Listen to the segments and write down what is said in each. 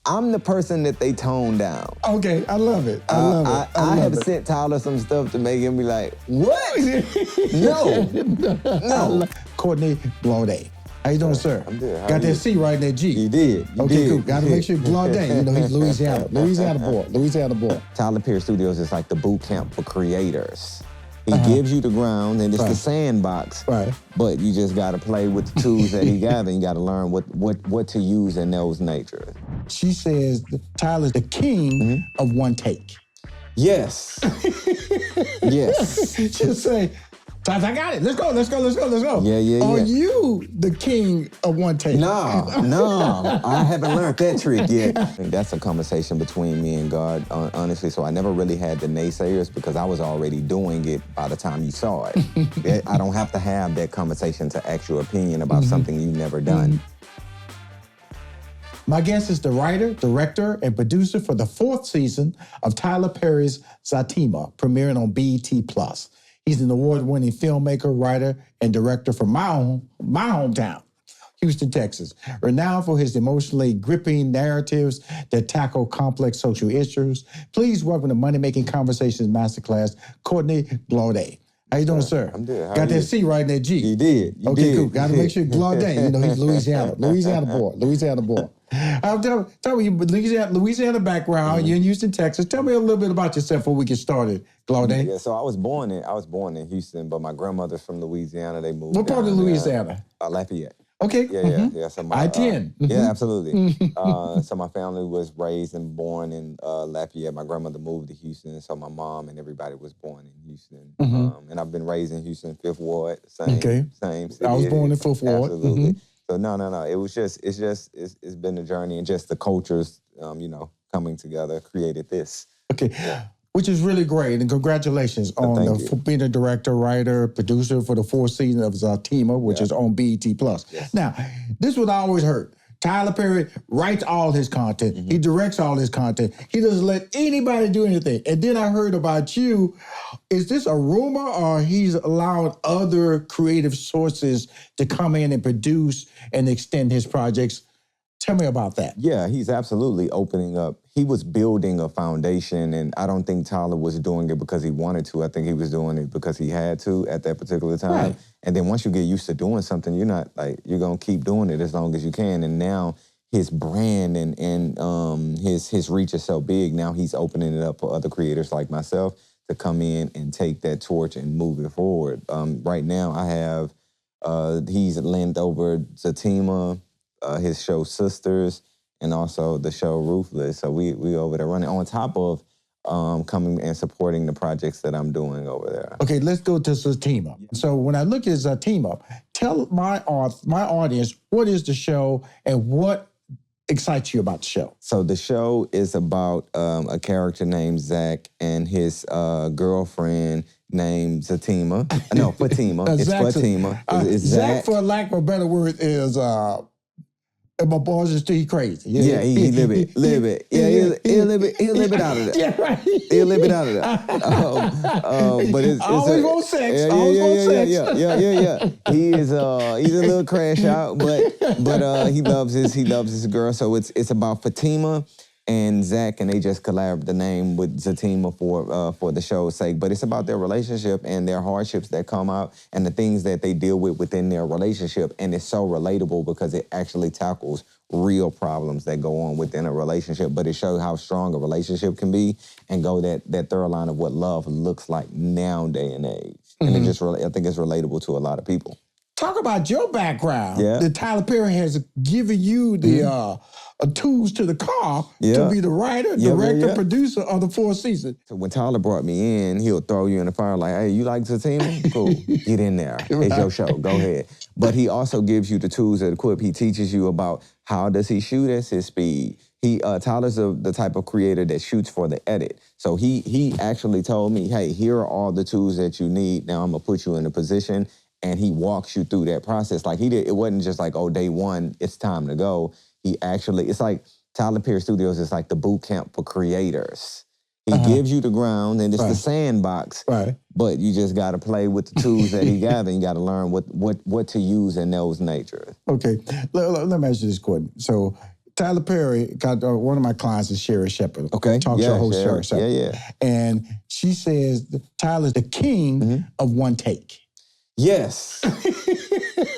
I'm the person that they tone down. Okay, I love it. I love it. I have sent Tyler some stuff to make him be like, what? No. Courtney Glaude. How you doing, sir? I'm good. How Got are that you? C right in that G. You did. Okay, cool. Got to make sure Glaude. You know, he's Louisiana boy. Tyler Perry Studios is like the boot camp for creators. He gives you the ground and it's the sandbox. Right. But you just got to play with the tools that he got, and you got to learn what to use in those natures. She says Tyler's the king of one take. Yes. Yes. She'll say, Tyler, I got it. Let's go. Yeah. Are you the king of one take? No, I haven't learned that trick yet. I think that's a conversation between me and God, honestly. So I never really had the naysayers because I was already doing it by the time you saw it. I don't have to have that conversation to ask your opinion about something you've never done. My guest is the writer, director, and producer for the 4th season of Tyler Perry's Zatima, premiering on BET+. He's an award-winning filmmaker, writer, and director from my hometown, Houston, Texas, renowned for his emotionally gripping narratives that tackle complex social issues. Please welcome to Money Making Conversations Masterclass, Courtney Glaude. How you doing, sir? I'm good. How Got are that you? C right in that G. You did. Okay, cool. Got to make sure Glaude. You know, he's Louisiana boy. Tell me, Louisiana background. You're in Houston, Texas. Tell me a little bit about yourself before we get started, Glaude. Yeah, so I was born in Houston, but my grandmother's from Louisiana. They moved. What part of down there. Louisiana? Lafayette. Okay. Yeah. So I-10. Yeah, absolutely. So my family was raised and born in Lafayette. My grandmother moved to Houston, so my mom and everybody was born in Houston. And I've been raised in Houston, 5th Ward, same city. I was born in 5th Ward. Absolutely. So no. It's been a journey, and just the cultures, coming together created this. Okay. Yeah. Which is really great, and congratulations on for being a director, writer, producer for the 4th season of Zatima, which is on BET+. Yes. Now, this is what I always heard. Tyler Perry writes all his content. He directs all his content. He doesn't let anybody do anything. And then I heard about you. Is this a rumor, or he's allowed other creative sources to come in and produce and extend his projects? Tell me about that. Yeah, he's absolutely opening up. He was building a foundation, and I don't think Tyler was doing it because he wanted to. I think he was doing it because he had to at that particular time. Right. And then once you get used to doing something, you're going to keep doing it as long as you can. And now his brand and his reach is so big, now he's opening it up for other creators like myself to come in and take that torch and move it forward. Right now, I have, he's lent over Zatima, his show Sisters, and also the show Ruthless. So we over there running on top of coming and supporting the projects that I'm doing over there. Okay, let's go to Zatima. So when I look at Zatima, tell my audience, what is the show and what excites you about the show? So the show is about a character named Zach and his girlfriend named Zatima. No, Fatima. It's Fatima. It's Zach, for lack of a better word, is... And my boss is still crazy. Yeah, he live it. Yeah, he'll live it out of that. Yeah, right. He'll live it out of that. But it's always want sex. Yeah. He's a little crash out, but he loves his girl. So it's about Fatima and Zach, and they just collabed the name with Zatima for the show's sake. But it's about their relationship and their hardships that come out and the things that they deal with within their relationship. And it's so relatable because it actually tackles real problems that go on within a relationship. But it shows how strong a relationship can be and go that third line of what love looks like now, day and age. And I think it's relatable to a lot of people. Talk about your background. Yeah. That Tyler Perry has given you the tools to the car to be the writer, director, producer of the 4th season. So when Tyler brought me in, he'll throw you in the fire like, hey, you like Zatima? Cool, get in there. It's your show, go ahead. But he also gives you the tools that equip. He teaches you about how does he shoot at his speed. Tyler's the type of creator that shoots for the edit. So he actually told me, hey, here are all the tools that you need. Now I'm gonna put you in a position, and he walks you through that process. Like it wasn't just like, oh, day one, it's time to go. It's like Tyler Perry Studios is like the boot camp for creators. He gives you the ground and it's the sandbox, but you just got to play with the tools that he got, and you got to learn what to use in those natures. Okay, let me ask you this, Courtney. So Tyler Perry got one of my clients is Sherry Shepherd. Okay. Talk show host Sherry Shepherd. Yeah. And she says Tyler's the king of one take. Yes.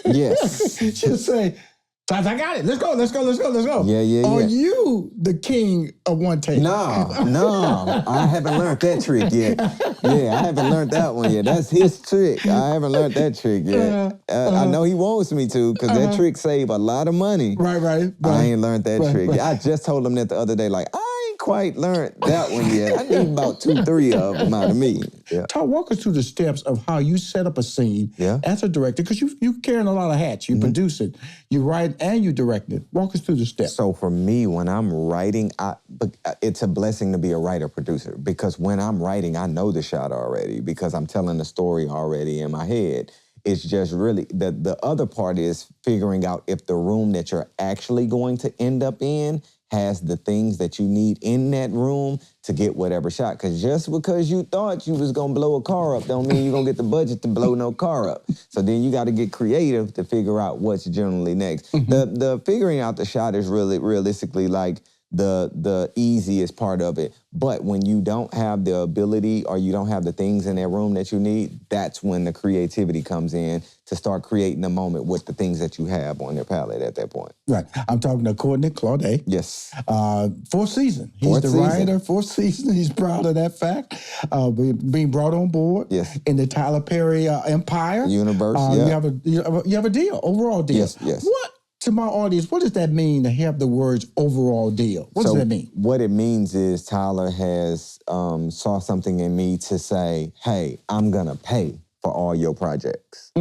Yes. She'll say, Tyler, I got it. Let's go. Yeah. Are you the king of one take? No. I haven't learned that trick yet. Yeah, I haven't learned that one yet. That's his trick. I haven't learned that trick yet. I know he wants me to because that trick save a lot of money. Right. I ain't learned that trick. I just told him that the other day, like, I ain't quite learned that one yet. I need about 2-3 of them out of me. Yeah. Walk us through the steps of how you set up a scene as a director, because you carrying a lot of hats. You produce it, you write, and you direct it. Walk us through the steps. So for me, when I'm writing, it's a blessing to be a writer-producer, because when I'm writing, I know the shot already because I'm telling the story already in my head. It's just really, the other part is figuring out if the room that you're actually going to end up in has the things that you need in that room to get whatever shot. Because just because you thought you was going to blow a car up don't mean you're going to get the budget to blow no car up. So then you got to get creative to figure out what's generally next. The figuring out the shot is really realistically like the easiest part of it. But when you don't have the ability or you don't have the things in that room that you need, that's when the creativity comes in to start creating a moment with the things that you have on your palette at that point. Right. I'm talking to Courtney Glaude. Yes. Fourth season. He's the writer, fourth season. He's proud of that fact. Being brought on board in the Tyler Perry empire. Universe, You have a deal, overall deal. Yes. What? To my audience, what does that mean to have the words overall deal? What does that mean? What it means is Tyler has saw something in me to say, hey, I'm going to pay for all your projects.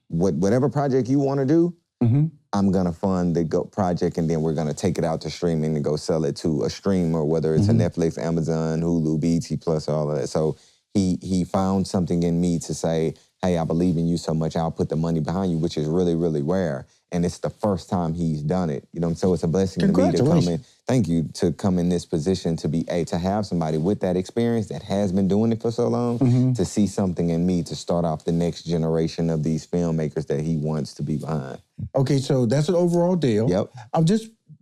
Whatever project you want to do, I'm going to fund the project, and then we're going to take it out to streaming and go sell it to a streamer, whether it's a Netflix, Amazon, Hulu, BET Plus, all of that. So he found something in me to say, hey, I believe in you so much, I'll put the money behind you, which is really, really rare. And it's the first time he's done it. You know, so it's a blessing to me to come in. Thank you, to come in this position to be to have somebody with that experience that has been doing it for so long, to see something in me to start off the next generation of these filmmakers that he wants to be behind. Okay, so that's an overall deal. Yep.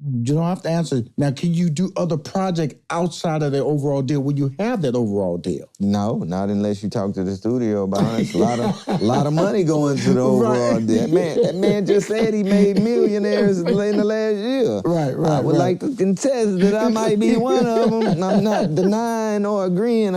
You don't have to answer. Now, can you do other projects outside of the overall deal when you have that overall deal? No, not unless you talk to the studio about it. It's a lot of money going to the overall deal. That man just said he made millionaires in the last year. Right. I would like to contest that I might be one of them. I'm not denying or agreeing.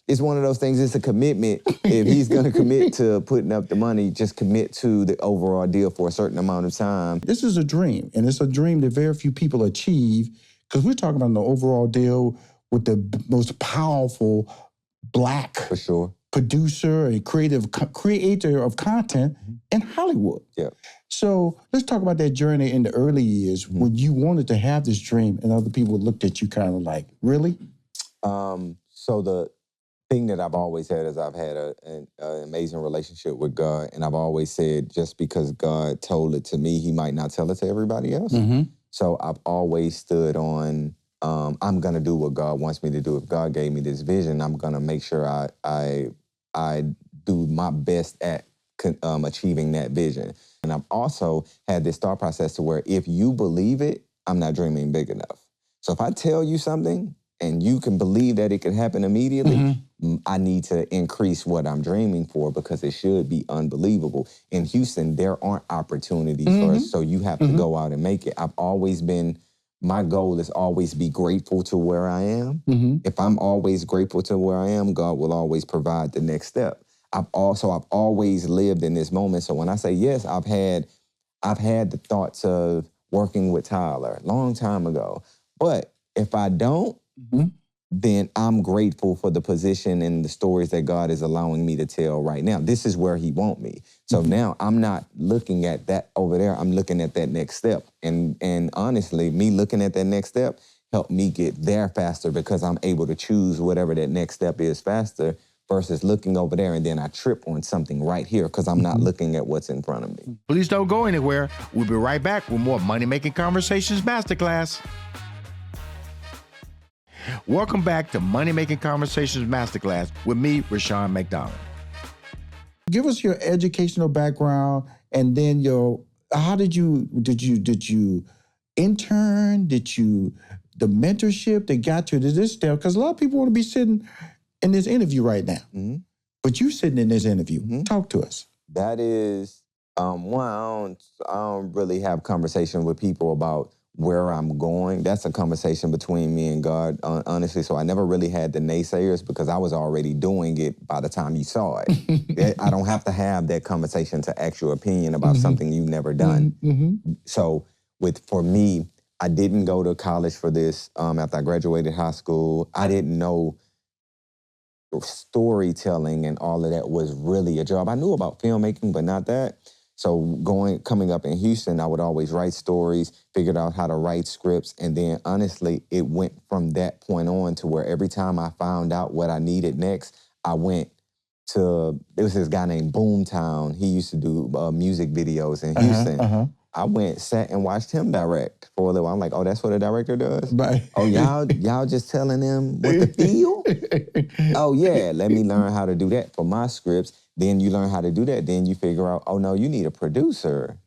It's one of those things. It's a commitment. If he's going to commit to putting up the money, just commit to the overall deal for a certain amount of time. This is a dream, and it's a dream that very few people achieve, because we're talking about the overall deal with the most powerful Black producer and creator of content in Hollywood. Yeah. So let's talk about that journey in the early years when you wanted to have this dream and other people looked at you kind of like, really? So the thing that I've always had is I've had an amazing relationship with God, and I've always said just because God told it to me, he might not tell it to everybody else. So I've always stood on, I'm going to do what God wants me to do. If God gave me this vision, I'm going to make sure I do my best at achieving that vision. And I've also had this thought process to where if you believe it, I'm not dreaming big enough. So if I tell you something and you can believe that it can happen immediately, I need to increase what I'm dreaming for, because it should be unbelievable. In Houston, there aren't opportunities for us, so you have to go out and make it. My goal is always be grateful to where I am. If I'm always grateful to where I am, God will always provide the next step. I've always lived in this moment. So when I say yes, I've had the thoughts of working with Tyler a long time ago. But if I don't, then I'm grateful for the position and the stories that God is allowing me to tell right now. This is where he wants me. So now I'm not looking at that over there. I'm looking at that next step. And honestly, me looking at that next step helped me get there faster, because I'm able to choose whatever that next step is faster versus looking over there and then I trip on something right here because I'm not looking at what's in front of me. Please don't go anywhere. We'll be right back with more Money Making Conversations Masterclass. Welcome back to Money Making Conversations Masterclass with me, Rushion McDonald. Give us your educational background, and then how did you intern? The mentorship that got you to this step? Because a lot of people want to be sitting in this interview right now. Mm-hmm. But you sitting in this interview. Mm-hmm. Talk to us. That is, one, I don't really have conversation with people about where I'm going. That's a conversation between me and God, honestly. So I never really had the naysayers because I was already doing it by the time you saw it. I don't have to have that conversation to ask your opinion about something you've never done. Mm-hmm. So for me, I didn't go to college for this. After I graduated high school, I didn't know storytelling and all of that was really a job. I knew about filmmaking, but not that. So coming up in Houston, I would always write stories, figured out how to write scripts, and then honestly, it went from that point on to where every time I found out what I needed next, I went to, there was this guy named Boomtown. He used to do music videos in Houston. I sat and watched him direct for a little while. I'm like, oh, that's what a director does? Right. Oh, y'all just telling them what to feel? Oh, yeah, let me learn how to do that for my scripts. Then you learn how to do that. Then you figure out, oh, no, you need a producer.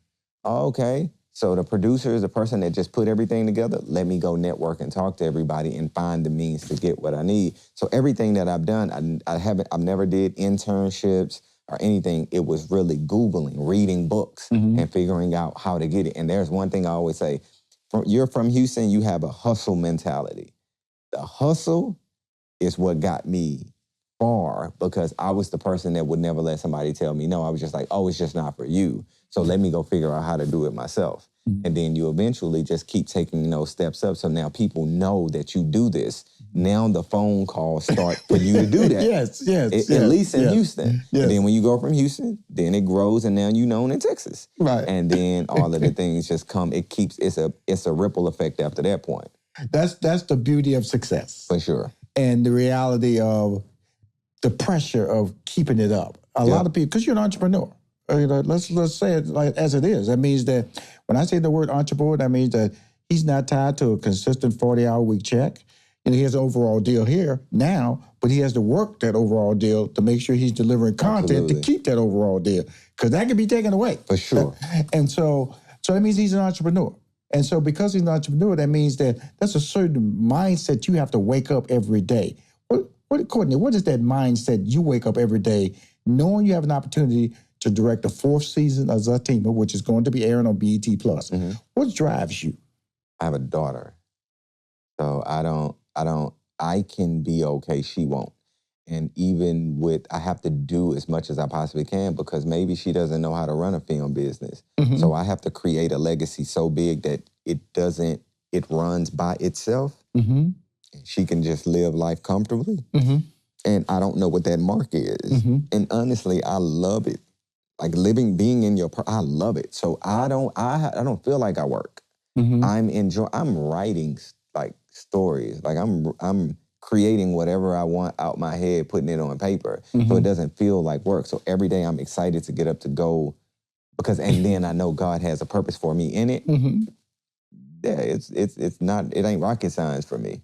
Oh, okay. So the producer is the person that just put everything together. Let me go network and talk to everybody and find the means to get what I need. So everything that I've done, I've never did internships or anything. It was really Googling, reading books, and figuring out how to get it. And there's one thing I always say, you're from Houston, you have a hustle mentality. The hustle is what got me far because I was the person that would never let somebody tell me no. I was just like, oh, it's just not for you. So let me go figure out how to do it myself. And then you eventually just keep taking those steps up. So now people know that you do this. Now the phone calls start for you to do that. Yes. At least in Houston. Yes. And then when you go from Houston, then it grows and now you're known in Texas. Right. And then all of the things just come, it's a ripple effect after that point. That's the beauty of success. For sure. And the reality of the pressure of keeping it up. A lot of people, because you're an entrepreneur. Let's say it like as it is. That means that when I say the word entrepreneur, that means that he's not tied to a consistent 40-hour week check. And he has an overall deal here now, but he has to work that overall deal to make sure he's delivering content to keep that overall deal. Because that can be taken away. For sure. And so that means he's an entrepreneur. And so because he's an entrepreneur, that means that that's a certain mindset you have to wake up every day. Courtney, what is that mindset you wake up every day knowing you have an opportunity to direct the 4th season of Zatima, which is going to be airing on BET+. What drives you? I have a daughter. So I can be okay, she won't. And even I have to do as much as I possibly can because maybe she doesn't know how to run a film business. So I have to create a legacy so big that it runs by itself. She can just live life comfortably. And I don't know what that mark is. And honestly, I love it. Like being in I love it. So I don't feel like I work. I'm writing like stories. Like I'm creating whatever I want out my head, putting it on paper. So it doesn't feel like work. So every day I'm excited to get up to go and then I know God has a purpose for me in it. Yeah, it ain't rocket science for me.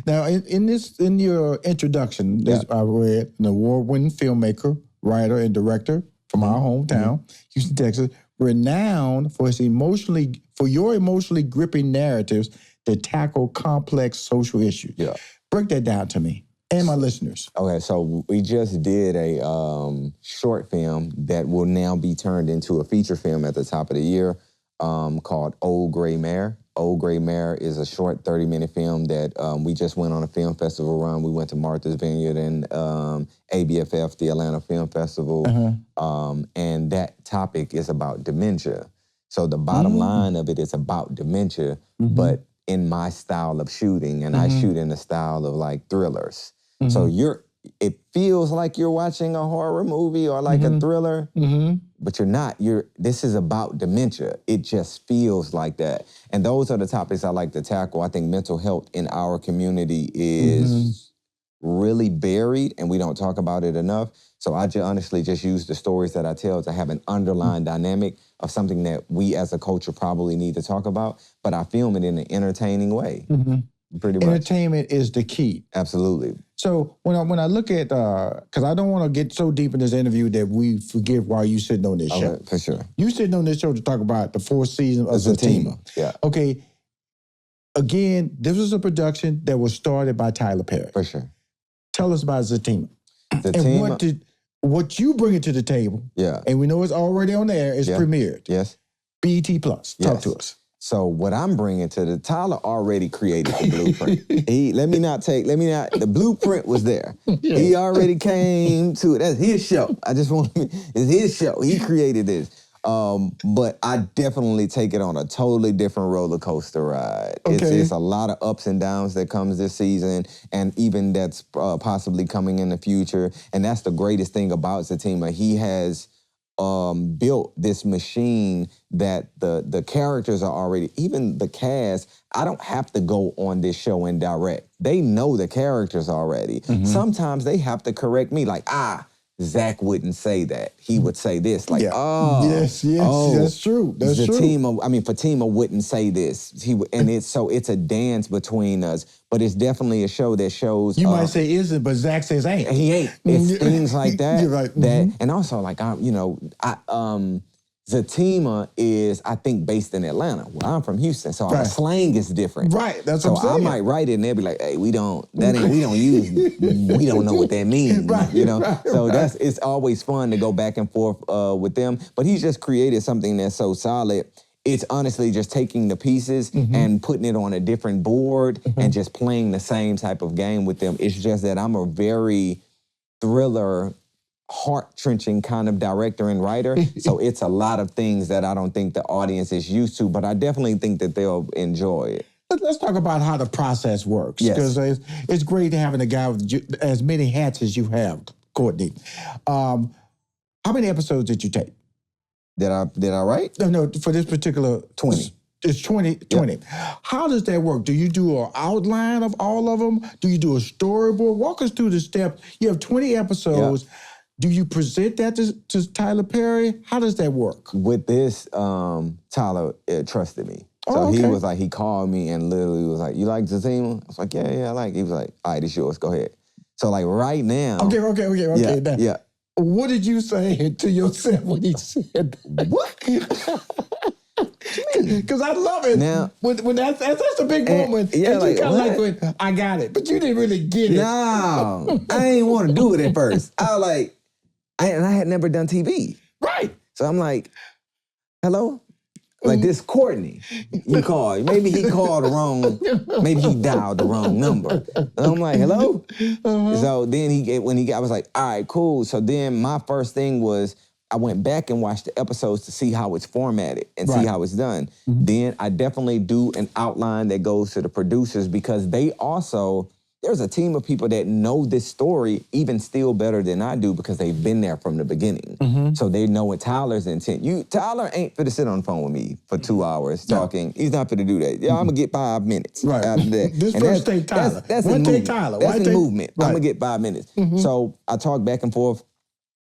Now, in your introduction, I read an award-winning filmmaker, writer, and director from our hometown, Houston, Texas, renowned for your emotionally gripping narratives that tackle complex social issues. Yeah, break that down to me and my listeners. Okay, so we just did a short film that will now be turned into a feature film at the top of the year called Old Gray Mare. Old Gray Mare is a short 30-minute film that we just went on a film festival run. We went to Martha's Vineyard and ABFF, the Atlanta Film Festival, and that topic is about dementia. So the bottom line of it is about dementia, but in my style of shooting, and I shoot in the style of like thrillers. So it feels like you're watching a horror movie or like a thriller, but you're not. This is about dementia. It just feels like that. And those are the topics I like to tackle. I think mental health in our community is really buried and we don't talk about it enough. So I honestly just use the stories that I tell to have an underlying dynamic of something that we as a culture probably need to talk about, but I film it in an entertaining way. Pretty much. Entertainment is the key. Absolutely. So when I look at, because I don't want to get so deep in this interview that we forget why you sitting on this show. For sure. You sitting on this show to talk about the 4th season of Zatima. Yeah. Okay. Again, this was a production that was started by Tyler Perry. For sure. Tell us about Zatima. Zatima. And what you bring it to the table. Yeah. And we know it's already on there. It's premiered. Yes. BET Plus. Talk to us. So what I'm bringing to Tyler already created the blueprint. The blueprint was there. Yeah. He already came to it. That's his show. It's his show. He created this. But I definitely take it on a totally different roller coaster ride. Okay. It's a lot of ups and downs that comes this season, and even that's possibly coming in the future. And that's the greatest thing about Zatima. He has built this machine that the characters are already, even the cast, I don't have to go on this show and direct. They know the characters already. Mm-hmm. Sometimes they have to correct me, like, Zach wouldn't say that. He would say this, like, yes, that's true. That's true. Fatima wouldn't say this. It's a dance between us, but it's definitely a show that shows. You might say isn't, but Zach says ain't. He ain't. It's things like that. You're right. And also like Zatima is, I think, based in Atlanta. Well, I'm from Houston, so our slang is different. Right, that's what I'm saying. So I might write it and they'll be like, hey, we don't know what that means. Right, So it's always fun to go back and forth with them. But he's just created something that's so solid. It's honestly just taking the pieces and putting it on a different board and just playing the same type of game with them. It's just that I'm a very thriller, heart-trenching kind of director and writer. So it's a lot of things that I don't think the audience is used to, but I definitely think that they'll enjoy it. Let's talk about how the process works. Because it's great having a guy with as many hats as you have, Courtney. How many episodes did you take? Did I write? No, for this particular 20. It's 20. Yep. How does that work? Do you do an outline of all of them? Do you do a storyboard? Walk us through the steps. You have 20 episodes. Yep. Do you present that to Tyler Perry? How does that work? With this, Tyler trusted me. So he was like, he called me and literally was like, you like Zatima? I was like, yeah, I like it. He was like, all right, it's yours, go ahead. So like right now. Okay. Yeah. What did you say to yourself when he said, what? Because I love it. Now, when that's a big moment. Yeah, and you kind of like when I got it, but you didn't really get it. No, I didn't want to do it at first. I was like, I had never done TV. Right. So I'm like, hello? Like this Courtney, you called. Maybe he called the wrong, maybe he dialed the wrong number. And I'm like, hello? So then I was like, all right, cool. So then my first thing was, I went back and watched the episodes to see how it's formatted and see how it's done. Then I definitely do an outline that goes to the producers because there's a team of people that know this story even still better than I do because they've been there from the beginning. So they know what Tyler's intent. Tyler ain't finna sit on the phone with me for 2 hours talking. He's not finna do that. Yeah, I'm gonna get 5 minutes after that. This and first take Tyler. That's one take Tyler. That's the movement. I'm gonna get 5 minutes. So I talk back and forth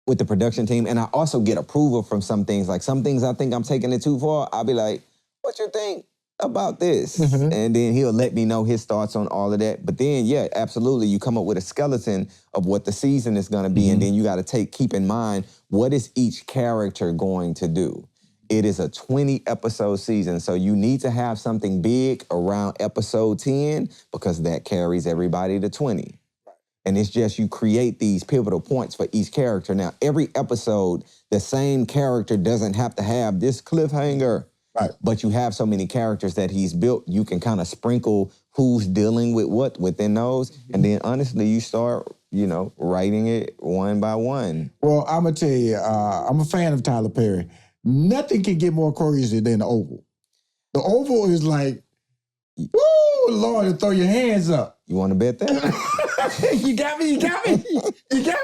with the production team, and I also get approval from some things. Like some things I think I'm taking it too far, I'll be like, what you think about this? And then he'll let me know his thoughts on all of that. But then, yeah, absolutely, you come up with a skeleton of what the season is gonna be, and then you gotta keep in mind, what is each character going to do? It is a 20-episode season, so you need to have something big around episode 10 because that carries everybody to 20. And it's just you create these pivotal points for each character. Now, every episode, the same character doesn't have to have this cliffhanger. Right. But you have so many characters that he's built, you can kind of sprinkle who's dealing with what within those. And then honestly, you start, writing it one by one. Well, I'm going to tell you, I'm a fan of Tyler Perry. Nothing can get more crazy than the Oval. The Oval is like, woo, Lord, and throw your hands up. You want to bet that? You got me.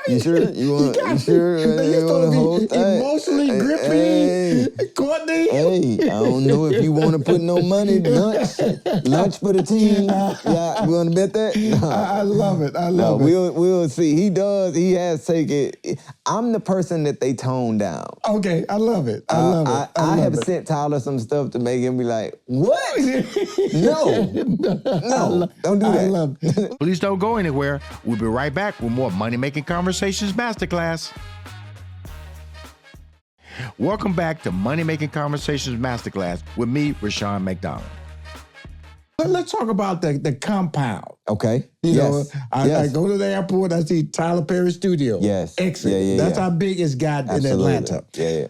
You sure? You sure? Emotionally gripping. Courtney. Hey, I don't know if you want to put no money. Lunch for the team. Yeah, you want to bet that? No. I love it. I love it. We'll see. He has taken. I'm the person that they tone down. Okay, I love it. I have sent Tyler some stuff to make him be like, what? No. No, don't do that. I love it. Please don't go anywhere. We'll be right back with more Money Making Conversations Masterclass. Welcome back to Money Making Conversations Masterclass with me, Rushion McDonald. But let's talk about the compound. Okay. You know, Yes. I go to the airport, I see Tyler Perry Studio. Yes. Exit. Yeah, That's how big it's got Absolutely. in Atlanta.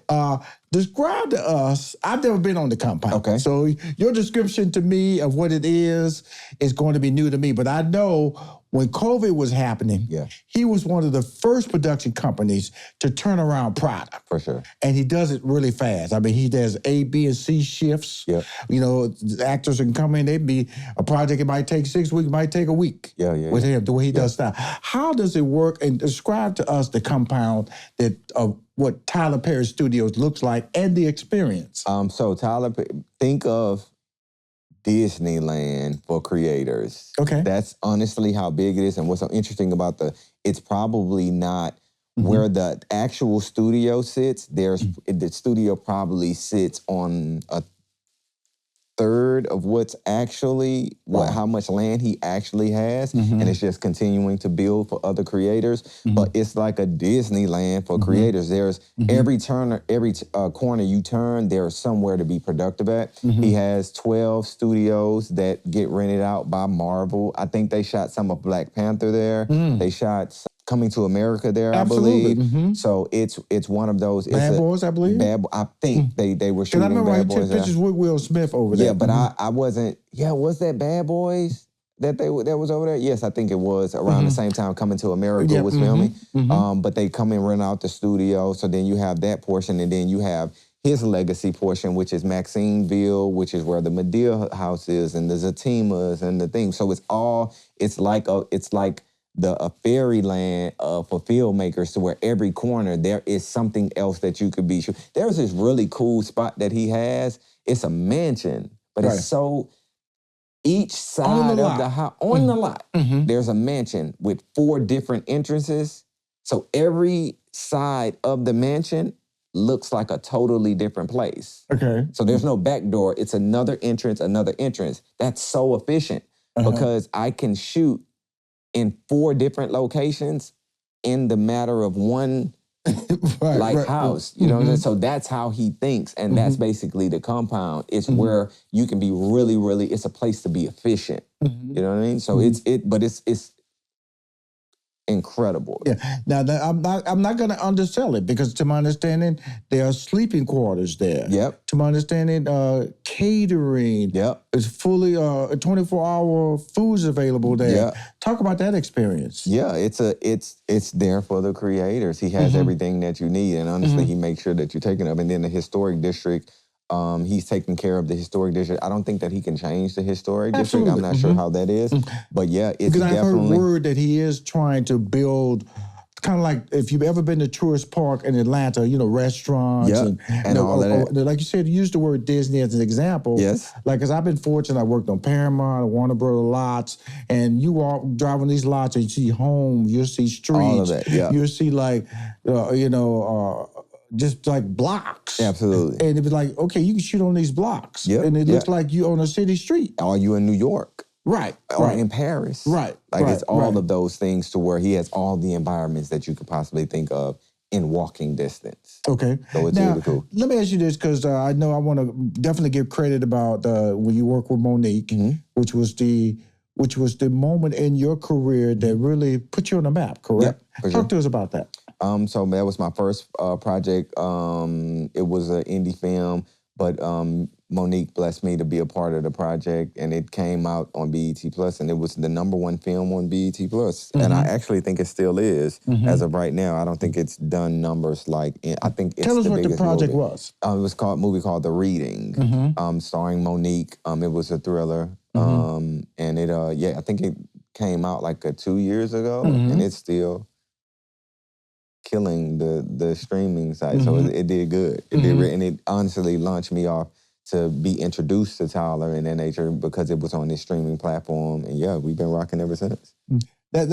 Yeah. Describe to us, I've never been on the compound. Okay. So your description to me of what it is going to be new to me. But I know when COVID was happening, he was one of the first production companies to turn around product. For sure. And he does it really fast. I mean, he does A, B, and C shifts. Yeah. You know, the actors can come in, they'd be a project, it might take 6 weeks, it might take a week. With him, the way he does stuff. How does it work? And describe to us the compound of what Tyler Perry Studios looks like and the experience. So Tyler, think of Disneyland for creators. Okay. That's honestly how big it is. And what's so interesting about it's probably not where the actual studio sits. The studio probably sits on a third of what's actually, how much land he actually has. And it's just continuing to build for other creators. But it's like a Disneyland for creators. There's every corner you turn, there's somewhere to be productive at. He has 12 studios that get rented out by Marvel. I think they shot some of Black Panther there. They shot Coming to America there, I believe. So it's one of those. Bad Boys, I believe? I think they were shooting I remember Bad I took Boys there. pictures with Will Smith over there. Yeah, but I wasn't, was that Bad Boys that was over there? Yes, I think it was around the same time Coming to America was filming. But they come and rent out the studio. So then you have that portion, and then you have his legacy portion, which is Maximeville, which is where the Medea house is, and the Zatimas and the thing. So it's like a fairyland for filmmakers, to where every corner there is something else that you could be shooting. There's this really cool spot that he has. It's a mansion, but it's so each side of the house, on the lot, there's a mansion with 4 different entrances. So every side of the mansion looks like a totally different place. Okay. So there's no back door. It's another entrance, another entrance. That's so efficient because I can shoot in 4 different locations in the matter of one house. You know what I'm saying? So that's how he thinks, and that's basically the compound. It's where you can be really, really, it's a place to be efficient. You know what I mean? So it's incredible. Yeah. Now, I'm not going to undersell it, because to my understanding, there are sleeping quarters there. Yep. To my understanding, catering. Yep. It's fully 24-hour foods available there. Yep. Talk about that experience. Yeah, it's there for the creators. He has everything that you need, and honestly, he makes sure that you're taking it up. And then the historic district, he's taking care of the historic district. I don't think that he can change the historic district. I'm not sure how that is. But yeah, it's because definitely... I've heard word that he is trying to build, kind of like if you've ever been to Tourist Park in Atlanta, restaurants and all of that. Like you said, use the word Disney as an example. Yes. Like, because I've been fortunate, I worked on Paramount, Warner Brothers lots, and you walk driving these lots and you see homes, you'll see streets. All of that, yeah. You'll see just like blocks. Absolutely. And it'd be like, okay, you can shoot on these blocks. Yep. And it looks like you on a city street. Are you in New York? Right. Or in Paris? Right. It's all of those things, to where he has all the environments that you could possibly think of in walking distance. Okay. So it's now, really cool. Let me ask you this, because I know I want to definitely give credit about when you work with Monique, which was the moment in your career that really put you on the map, correct? Yep, for Talk sure. to us about that. So that was my first project. It was an indie film, but Monique blessed me to be a part of the project, and it came out on BET Plus, and it was the #1 film on BET Plus. And I actually think it still is as of right now. I don't think it's done numbers like, I think it's Tell us the what the biggest project movie. was. It was a movie called The Reading, starring Monique. It was a thriller, and it I think it came out like 2 years ago, and it's still killing the streaming site. So it did good. It did, and it honestly launched me off to be introduced to Tyler and that nature, because it was on this streaming platform. And we've been rocking ever since. That's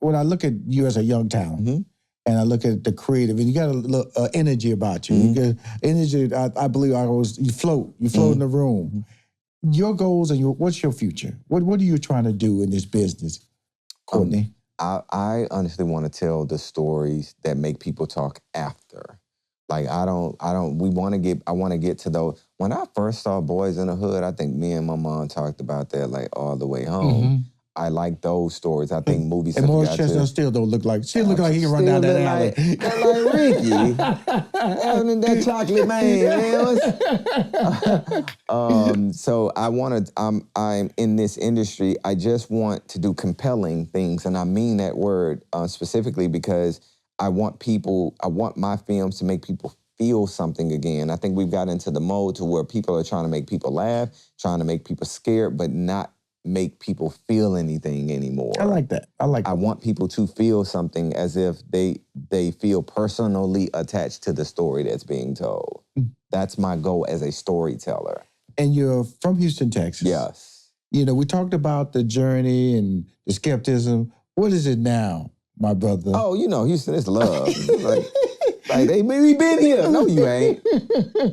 when I look at you as a young talent, and I look at the creative, and you got a little energy about you. You got energy. I believe you float in the room. your goals and what's your future? What are you trying to do in this business, Courtney? I honestly want to tell the stories that make people talk after. Like I want to get to those. When I first saw Boys in the Hood, I think me and my mom talked about that like all the way home. Mm-hmm. I like those stories. I think movies. And Morris Chestnut still don't look like. She look like he can run down that alley. Like Ricky, that chocolate man. So I'm in this industry. I just want to do compelling things, and I mean that word specifically because I want my films to make people feel something again. I think we've got into the mode to where people are trying to make people laugh, trying to make people scared, but not make people feel anything anymore. I like that. I want people to feel something as if they feel personally attached to the story that's being told. That's my goal as a storyteller. And you're from Houston, Texas. Yes. We talked about the journey and the skepticism. What is it now, my brother? Oh, Houston is love. Like we been here. No, you ain't.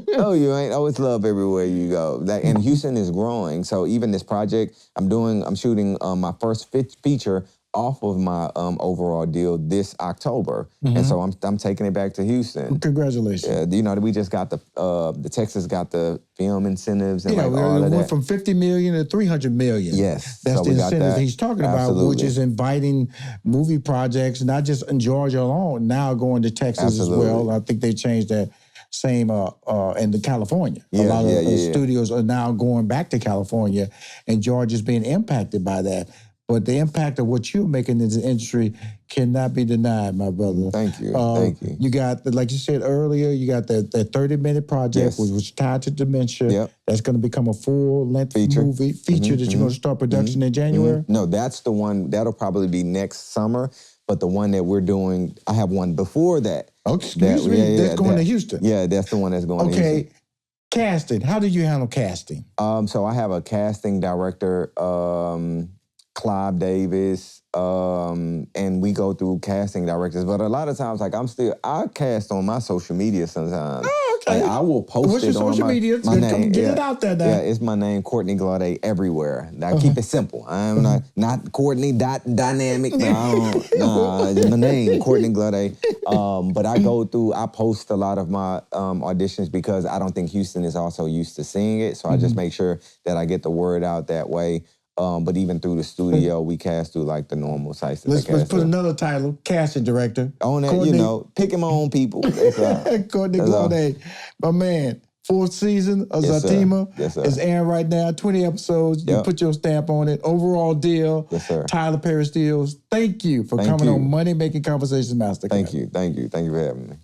No, you ain't. Oh, it's love everywhere you go. And Houston is growing. So even this project, I'm shooting my first feature off of my overall deal this October, and so I'm taking it back to Houston. Congratulations! Yeah, we just got the Texas got the film incentives and all of that. We went from $50 million to $300 million. Yes, that's so the incentives he's talking about, which is inviting movie projects, not just in Georgia alone, now going to Texas as well. I think they changed that. Same in California. A lot of studios are now going back to California, and Georgia's being impacted by that. But the impact of what you're making in the industry cannot be denied, my brother. Thank you. Thank you. You got, like you said earlier, you got that 30-minute project, which was tied to dementia. Yep. That's going to become a full-length movie feature that you're going to start production in January? No, that's the one. That'll probably be next summer. But the one that we're doing, I have one before that. Oh, excuse me? That's going to Houston? Yeah, that's the one that's going to Houston. Okay. Casting. How do you handle casting? So I have a casting director, Clive Davis, and we go through casting directors. But a lot of times, like I cast on my social media sometimes. Oh, okay. Like I will post What's it your on social media? my name. Get it out there now. Yeah, it's my name, Courtney Glaude, everywhere. I keep it simple. I'm not Courtney Dynamic. No, it's my name, Courtney Glaude. But I post a lot of my auditions because I don't think Houston is also used to seeing it. So I just make sure that I get the word out that way. But even through the studio, we cast through like the normal sites. Let's put another title, casting director. On that, Courtney, picking my own people. Courtney Glaude, my man. 4th season of Zatima is airing right now. 20 episodes. You put your stamp on it. Overall deal. Yes, sir. Tyler Perry Steels. Thank you for coming on Money Making Conversations Masterclass. Thank you. Thank you. Thank you for having me.